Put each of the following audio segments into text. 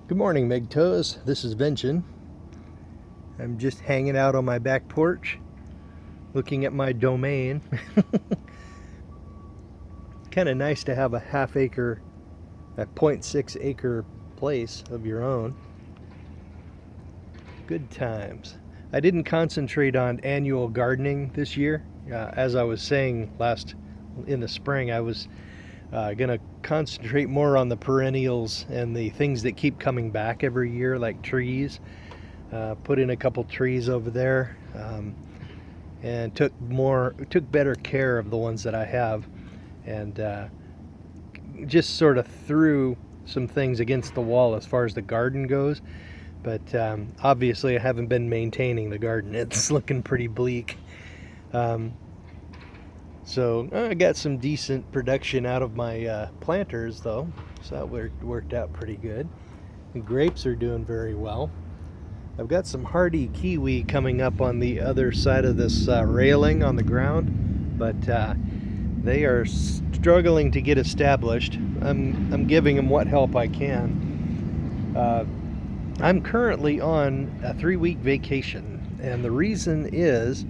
Good morning, MGTOWs. This is Vincent. I'm just hanging out on my back porch, looking at my domain. Kind of nice to have a half acre, a 0.6 acre place of your own. Good times. I didn't concentrate on annual gardening this year. As I was saying in the spring, I was going to concentrate more on the perennials and the things that keep coming back every year, like trees. Put in a couple trees over there, and took better care of the ones that I have, and just sort of threw some things against the wall as far as the garden goes. But obviously, I haven't been maintaining the garden. It's looking pretty bleak. So I got some decent production out of my planters, though, so that worked out pretty good. The grapes are doing very well. I've got some hardy kiwi coming up on the other side of this railing on the ground, but they are struggling to get established. I'm giving them what help I can. I'm currently on a 3-week vacation, and the reason is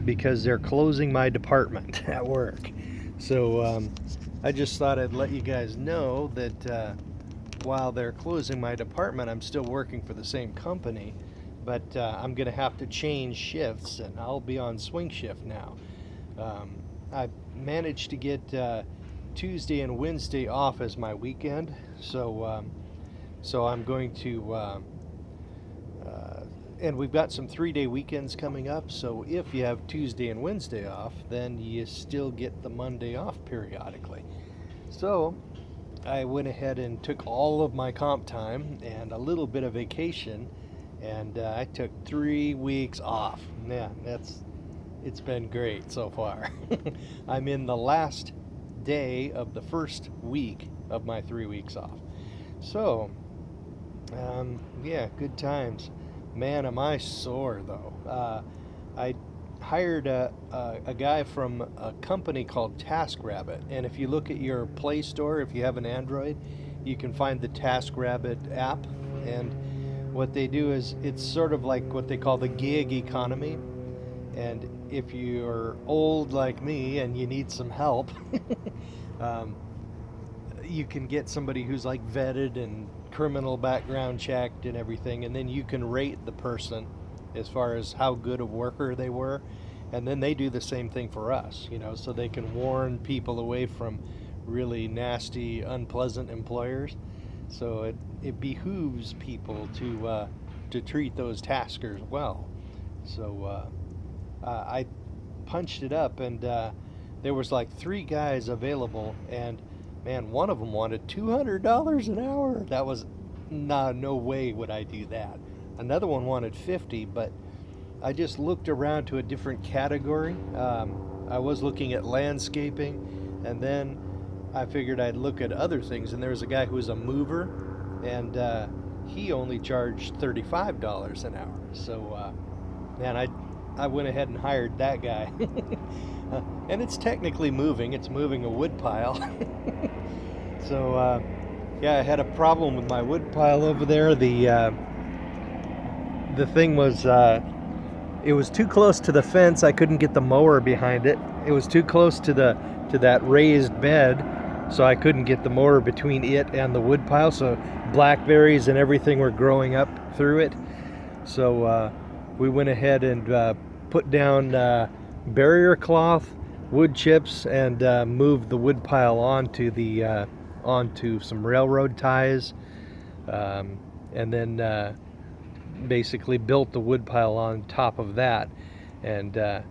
because they're closing my department at work. So I just thought I'd let you guys know that while they're closing my department, I'm still working for the same company, but I'm going to have to change shifts, and I'll be on swing shift now. I managed to get Tuesday and Wednesday off as my weekend, so I'm going to, and we've got some 3-day weekends coming up, so if you have Tuesday and Wednesday off, then you still get the Monday off periodically. So I went ahead and took all of my comp time and a little bit of vacation, and I took 3 weeks off. Yeah, it's been great so far. I'm in the last day of the first week of my 3 weeks off. So, yeah, good times. Man, am I sore though. I hired a guy from a company called TaskRabbit, and if you look at your Play Store, if you have an Android, you can find the TaskRabbit app. And what they do is it's sort of like what they call the gig economy. And if you're old like me and you need some help, you can get somebody who's like vetted and criminal background checked and everything, and then you can rate the person as far as how good a worker they were, and then they do the same thing for us, so they can warn people away from really nasty, unpleasant employers. So it behooves people to treat those taskers well. So I punched it up, and there was like 3 guys available, and man, one of them wanted $200 an hour. That was, no way would I do that. Another one wanted 50, but I just looked around to a different category. I was looking at landscaping, and then I figured I'd look at other things. And there was a guy who was a mover, and he only charged $35 an hour. So, man, I went ahead and hired that guy. And it's technically moving. It's moving a wood pile. So, yeah, I had a problem with my wood pile over there. The thing was, it was too close to the fence. I couldn't get the mower behind it. It was too close to that raised bed, so I couldn't get the mower between it and the wood pile. So blackberries and everything were growing up through it. So we went ahead and put down barrier cloth, wood chips, and moved the wood pile onto some railroad ties, and then basically built the wood pile on top of that. And it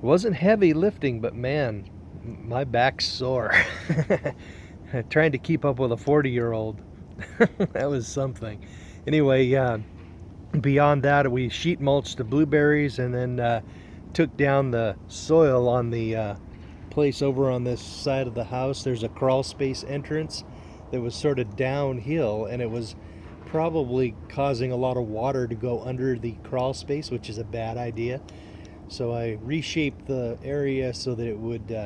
wasn't heavy lifting, but man, my back's sore. Trying to keep up with a 40-year-old. That was something. Anyway, beyond that, we sheet mulched the blueberries, and then took down the soil on the place over on this side of the house. There's a crawl space entrance that was sort of downhill, and it was probably causing a lot of water to go under the crawl space, which is a bad idea. So I reshaped the area so that it would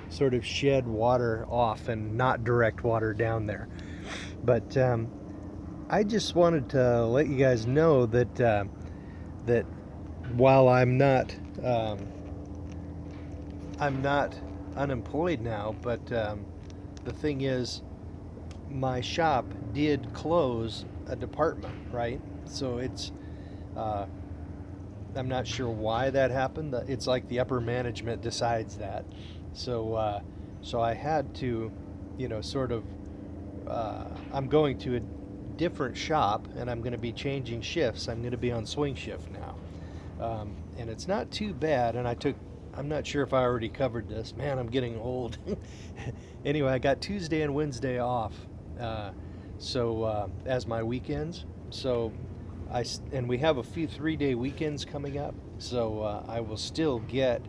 sort of shed water off and not direct water down there. But I just wanted to let you guys know that that while I'm not unemployed now, but the thing is, my shop did close a department, right? So it's uh, I'm not sure why that happened. It's like the upper management decides that. So I had to, sort of. I'm going to a different shop, and I'm going to be changing shifts. I'm going to be on swing shift now, and it's not too bad. And I'm not sure if I already covered this. Man, I'm getting old. Anyway, I got Tuesday and Wednesday off, as my weekends. So and we have a few 3-day weekends coming up. So I will still get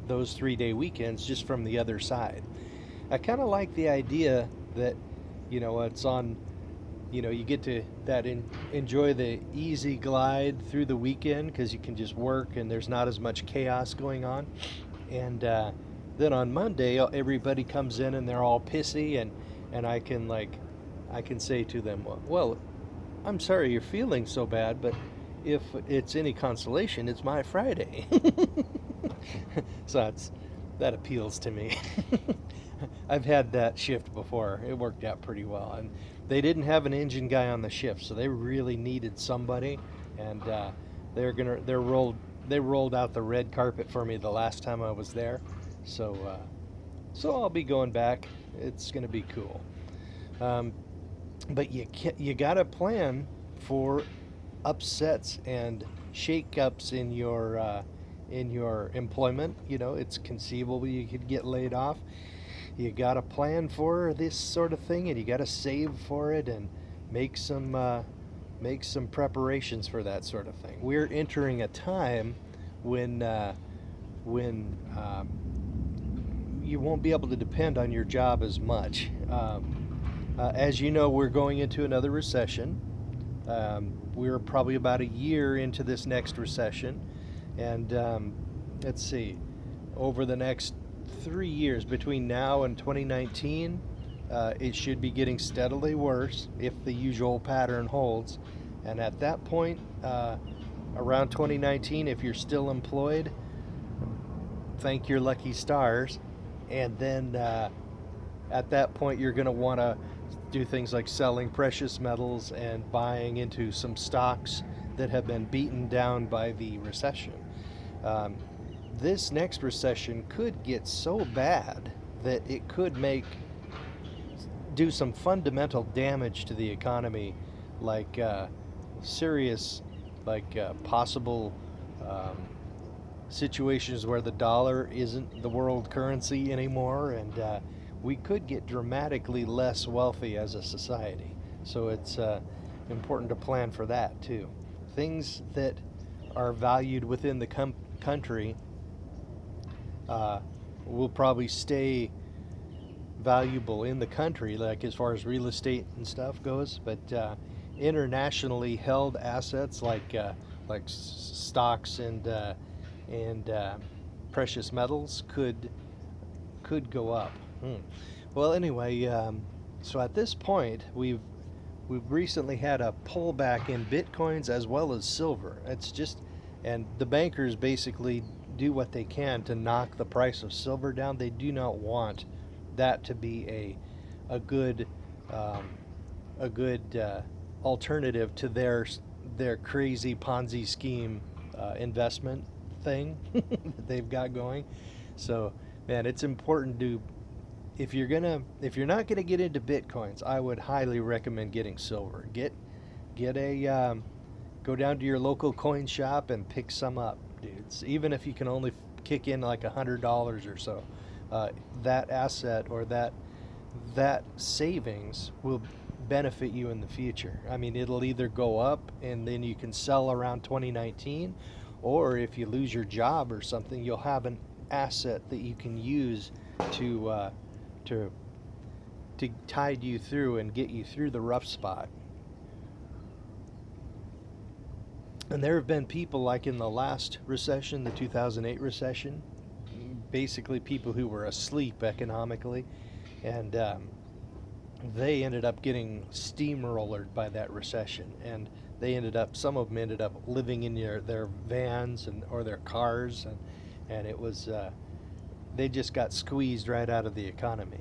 those 3-day weekends just from the other side. I kind of like the idea that, it's on, you get to enjoy the easy glide through the weekend because you can just work and there's not as much chaos going on. And then on Monday, everybody comes in and they're all pissy, and I can say to them, well, I'm sorry you're feeling so bad, but if it's any consolation, it's my Friday. So that appeals to me. I've had that shift before. It worked out pretty well, and they didn't have an engine guy on the shift, so they really needed somebody. And they rolled out the red carpet for me the last time I was there, so I'll be going back. It's gonna be cool. Um, but you gotta plan for upsets and shakeups in your employment. It's conceivable you could get laid off. You got to plan for this sort of thing, and you got to save for it and make some preparations for that sort of thing. We're entering a time when you won't be able to depend on your job as much. As you know, we're going into another recession. We're probably about a year into this next recession, and let's see, over the next 3 years between now and 2019, it should be getting steadily worse if the usual pattern holds. And at that point, around 2019, if you're still employed, thank your lucky stars. And then at that point, you're going to want to do things like selling precious metals and buying into some stocks that have been beaten down by the recession. This next recession could get so bad that it could do some fundamental damage to the economy, like serious, possible situations where the dollar isn't the world currency anymore, and we could get dramatically less wealthy as a society. So it's important to plan for that too. Things that are valued within the country will probably stay valuable in the country, like as far as real estate and stuff goes. But internationally held assets like stocks and precious metals could go up. Well, anyway, so at this point, we've recently had a pullback in bitcoins as well as silver. And the bankers basically do what they can to knock the price of silver down. They do not want that to be a good alternative to their crazy Ponzi scheme investment thing that they've got going. So, man, it's important to, if you're not gonna get into bitcoins, I would highly recommend getting silver. Get a go down to your local coin shop and pick some up, dudes. Even if you can only kick in like $100 or so, that asset or that savings will benefit you in the future. I mean, it'll either go up and then you can sell around 2019, or if you lose your job or something, you'll have an asset that you can use to tide you through and get you through the rough spot. And there have been people like in the last recession, the 2008 recession, basically people who were asleep economically, and they ended up getting steamrollered by that recession, and some of them ended up living in their vans or their cars, and it was they just got squeezed right out of the economy.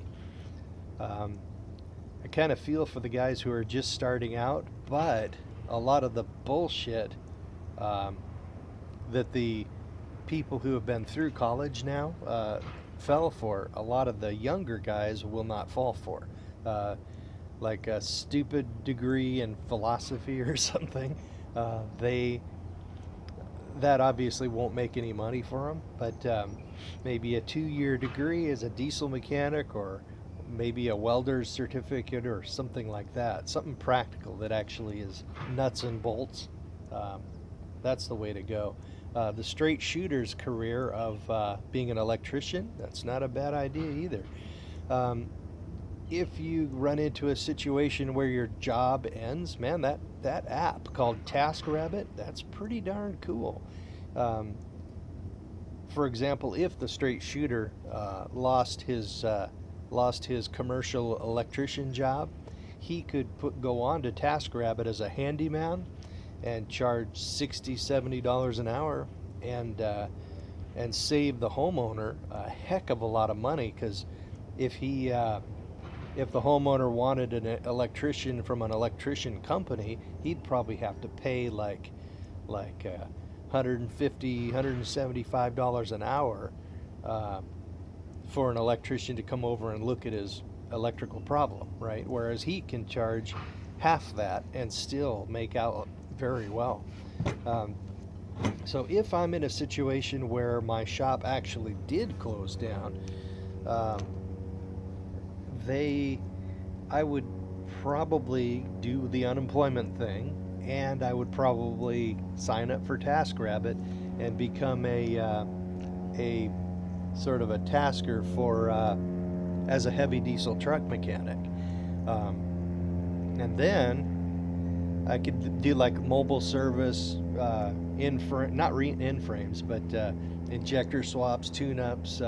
Um, I kind of feel for the guys who are just starting out, but a lot of the bullshit um, that the people who have been through college now fell for, a lot of the younger guys will not fall for. Uh, like a stupid degree in philosophy or something. They that obviously won't make any money for them, but maybe a 2-year degree as a diesel mechanic, or maybe a welder's certificate or something like that. Something practical that actually is nuts and bolts. Um, that's the way to go. The straight shooter's career of being an electrician, that's not a bad idea either. Um, if you run into a situation where your job ends, man, that app called TaskRabbit, that's pretty darn cool. Um, for example, if the straight shooter lost his commercial electrician job, he could go on to TaskRabbit as a handyman and charge $60-$70 an hour, and save the homeowner a heck of a lot of money, because if he if the homeowner wanted an electrician from an electrician company, he'd probably have to pay like $150, $175 an hour uh, for an electrician to come over and look at his electrical problem, right? Whereas he can charge half that and still make out very well. Um, so if I'm in a situation where my shop actually did close down, um, they I would probably do the unemployment thing, and I would probably sign up for TaskRabbit and become a sort of a tasker for as a heavy diesel truck mechanic. And then I could do like mobile service, in frames, but injector swaps, tune-ups,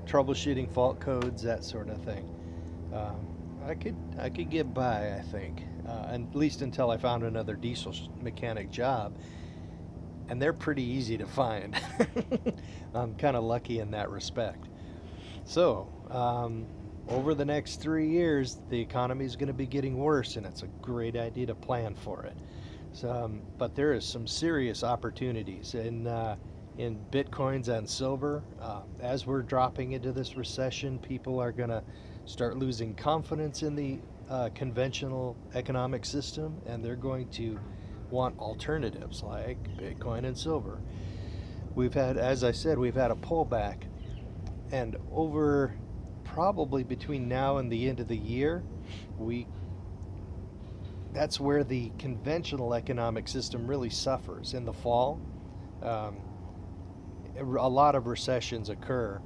troubleshooting fault codes, that sort of thing. Um, I could get by, I think, at least until I found another diesel mechanic job, and they're pretty easy to find. I'm kind of lucky in that respect. So, over the next 3 years, the economy is going to be getting worse, and it's a great idea to plan for it. So, but there is some serious opportunities in bitcoins and silver. As we're dropping into this recession, people are going to start losing confidence in the conventional economic system, and they're going to want alternatives like Bitcoin and silver. We've had, as I said, we've had a pullback, and over probably between now and the end of the year, we that's where the conventional economic system really suffers. In the fall, um, a lot of recessions occur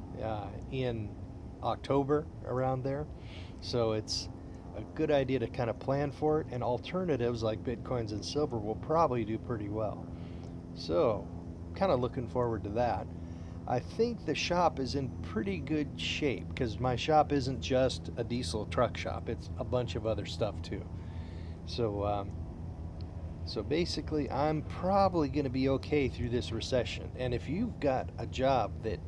in October, around there. So it's a good idea to kind of plan for it, and alternatives like bitcoins and silver will probably do pretty well. So, kind of looking forward to that. I think the shop is in pretty good shape, because my shop isn't just a diesel truck shop, it's a bunch of other stuff too. So, so basically, I'm probably going to be okay through this recession. And if you've got a job that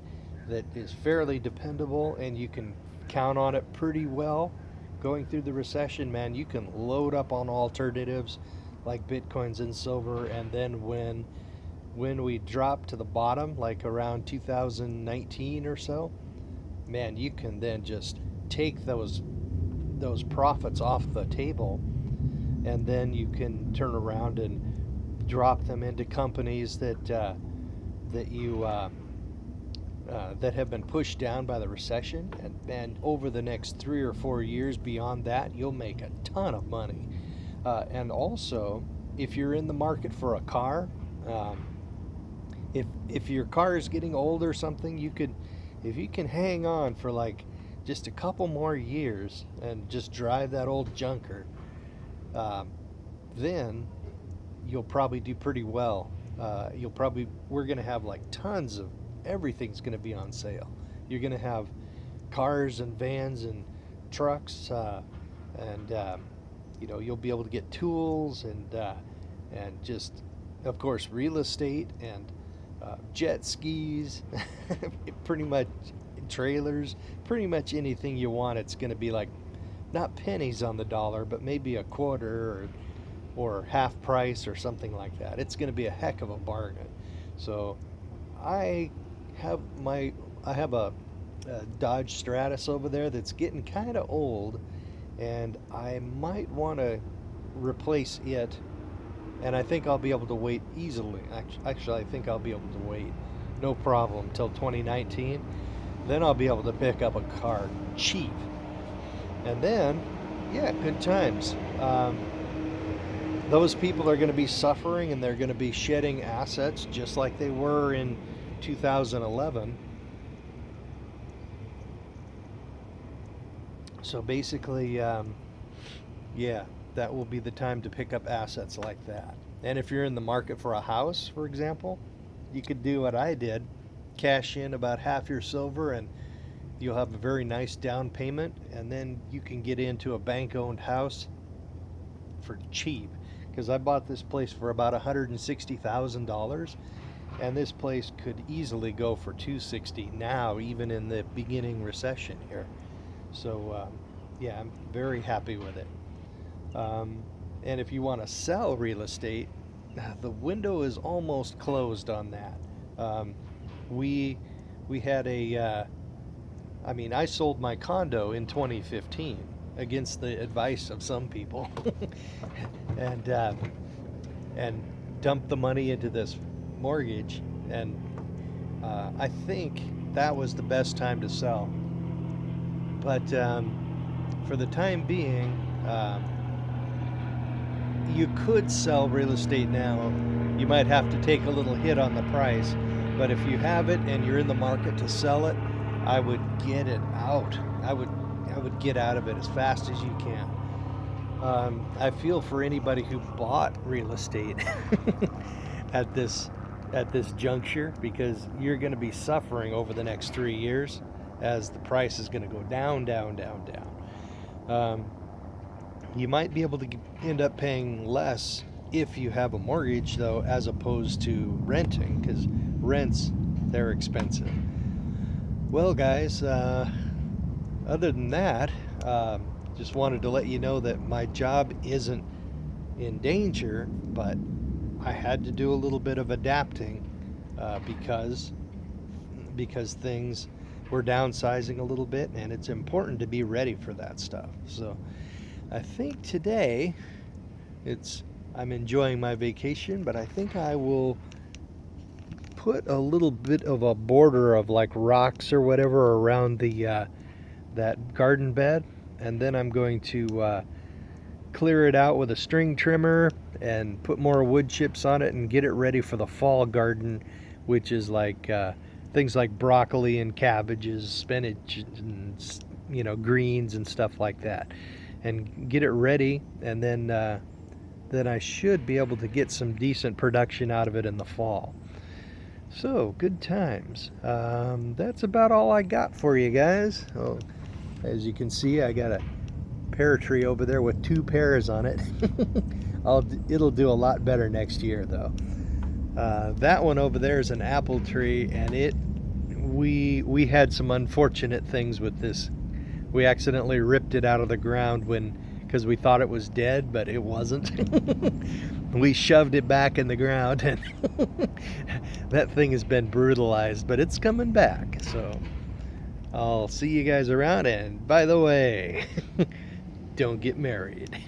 is fairly dependable and you can count on it pretty well going through the recession, man, you can load up on alternatives like bitcoins and silver, and then when we drop to the bottom, like around 2019 or so, man, you can then just take those profits off the table, and then you can turn around and drop them into companies that have been pushed down by the recession, and over the next 3 or 4 years beyond that, you'll make a ton of money. And also, if you're in the market for a car, um, if your car is getting old or something, if you can hang on for like just a couple more years and just drive that old junker, um, then you'll probably do pretty well. We're going to have like tons of everything's going to be on sale. You're going to have cars and vans and trucks and you'll be able to get tools and just, of course, real estate and jet skis, pretty much trailers, pretty much anything you want. It's going to be like not pennies on the dollar, but maybe a quarter or half price or something like that. It's going to be a heck of a bargain. So I have a Dodge Stratus over there that's getting kind of old, and I might want to replace it. And I think I'll be able to wait easily. Actually, I think I'll be able to wait no problem till 2019. Then I'll be able to pick up a car cheap. And then, yeah, good times. Those people are going to be suffering, and they're going to be shedding assets just like they were in 2011. So basically, yeah, that will be the time to pick up assets like that. And if you're in the market for a house, for example, you could do what I did, cash in about half your silver, and you'll have a very nice down payment, and then you can get into a bank-owned house for cheap. Because I bought this place for about $160,000, and this place could easily go for $260 now, even in the beginning recession here. So yeah, I'm very happy with it. And if you want to sell real estate, the window is almost closed on that. We had I sold my condo in 2015 against the advice of some people, and dumped the money into this mortgage, and I think that was the best time to sell. But for the time being, you could sell real estate now. You might have to take a little hit on the price, but if you have it and you're in the market to sell it, I would get it out. I would get out of it as fast as you can. I feel for anybody who bought real estate at this juncture, because you're going to be suffering over the next 3 years as the price is going to go down, down, down, down. You might be able to end up paying less if you have a mortgage, though, as opposed to renting, because rents, they're expensive. Well, guys, other than that, just wanted to let you know that my job isn't in danger, but I had to do a little bit of adapting because things were downsizing a little bit, and it's important to be ready for that stuff. So I think today I'm enjoying my vacation, but I think I will put a little bit of a border of like rocks or whatever around the that garden bed, and then I'm going to clear it out with a string trimmer and put more wood chips on it and get it ready for the fall garden, which is like things like broccoli and cabbages, spinach, and greens and stuff like that, and get it ready, and then I should be able to get some decent production out of it in the fall. So, good times. That's about all I got for you guys. Oh, as you can see, I got a pear tree over there with 2 pears on it. It'll do a lot better next year, though. That one over there is an apple tree, and we had some unfortunate things with this. We accidentally ripped it out of the ground because we thought it was dead, but it wasn't. We shoved it back in the ground, and that thing has been brutalized, but it's coming back. So I'll see you guys around, and by the way, don't get married.